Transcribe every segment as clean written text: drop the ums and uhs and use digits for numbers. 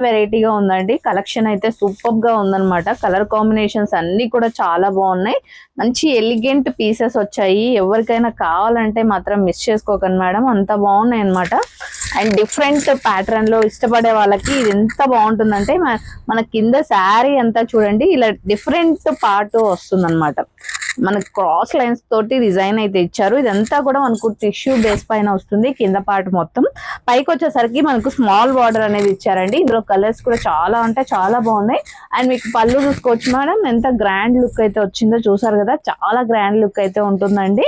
వెరైటీగా ఉందండి. కలెక్షన్ అయితే సూపర్‌గా ఉందన్నమాట. కలర్ కాంబినేషన్స్ అన్నీ కూడా చాలా బాగున్నాయి. మంచి ఎలిగెంట్ పీసెస్ వచ్చాయి. ఎవరికైనా కావాలంటే మాత్రం మిస్ చేసుకోకండి మేడం. అంత బాగున్నాయన్నమాట. అండ్ డిఫరెంట్ ప్యాటర్న్‌లో ఇష్టపడే వాళ్ళకి ఇది ఎంత బాగుంటుందంటే మన కింద శారీ అంతా చూడండి ఇలా డిఫరెంట్ పార్ట్ వస్తుందన్నమాట. మనకు క్రాస్ లైన్స్ తోటి డిజైన్ అయితే ఇచ్చారు. ఇదంతా కూడా మనకు టిష్యూ బేస్ పైన వస్తుంది. కింద పార్ట్ మొత్తం పైకి వచ్చేసరికి మనకు స్మాల్ బార్డర్ అనేది ఇచ్చారండి. ఇందులో కలర్స్ కూడా చాలా అంటే చాలా బాగున్నాయి. అండ్ మీకు పళ్ళు చూసుకోవచ్చు మేడం, ఎంత గ్రాండ్ లుక్ అయితే వచ్చిందో చూసారు కదా. చాలా గ్రాండ్ లుక్ అయితే ఉంటుందండి.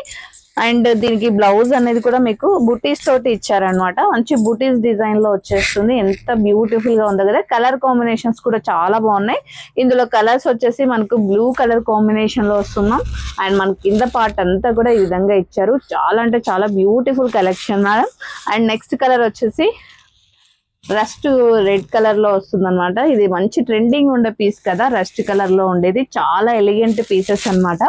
అండ్ దీనికి బ్లౌజ్ అనేది కూడా మీకు బుటీస్ తోటి ఇచ్చారనమాట. మంచి బుటీస్ డిజైన్ లో వచ్చేస్తుంది. ఎంత బ్యూటిఫుల్ గా ఉందో కదా. కలర్ కాంబినేషన్స్ కూడా చాలా బాగున్నాయి. ఇందులో కలర్స్ వచ్చేసి మనకు బ్లూ కలర్ కాంబినేషన్ లో వస్తున్నాం. అండ్ మన కింద పార్ట్ అంతా కూడా ఈ విధంగా ఇచ్చారు. చాలా అంటే చాలా beautiful collection madam. And next colour వచ్చేసి రస్ట్ రెడ్ కలర్ లో వస్తుంది అనమాట. ఇది మంచి ట్రెండింగ్ ఉండే పీస్ కదా, రస్ట్ కలర్ లో ఉండేది. చాలా ఎలిగెంట్ పీసెస్ అన్నమాట.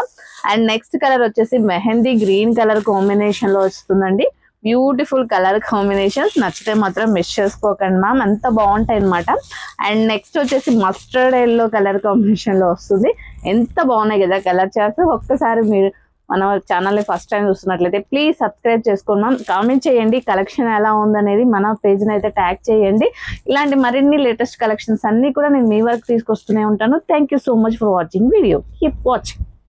అండ్ నెక్స్ట్ కలర్ వచ్చేసి మెహందీ గ్రీన్ కలర్ కాంబినేషన్ లో వస్తుందండి. Beautiful colour combinations. నచ్చితే మాత్రం మిస్ చేసుకోకండి మ్యామ్, అంత బాగుంటాయి అనమాట. అండ్ నెక్స్ట్ వచ్చేసి మస్టర్డ్ ఎల్లో కలర్ కాంబినేషన్ లో వస్తుంది. ఎంత బాగున్నాయి కదా కలర్ చార్ట్స్. ఒక్కసారి మీరు మన ఛానల్ని ఫస్ట్ టైం చూస్తున్నట్లయితే ప్లీజ్ సబ్స్క్రైబ్ చేసుకున్నాం. కామెంట్ చేయండి కలెక్షన్ ఎలా ఉందనేది. మన పేజ్ని అయితే ట్యాగ్ చేయండి. ఇలాంటి మరిన్ని లేటెస్ట్ కలెక్షన్స్ అన్ని కూడా నేను మీ వరకు తీసుకొస్తూనే ఉంటాను. Thank you so much for watching video. Keep watching.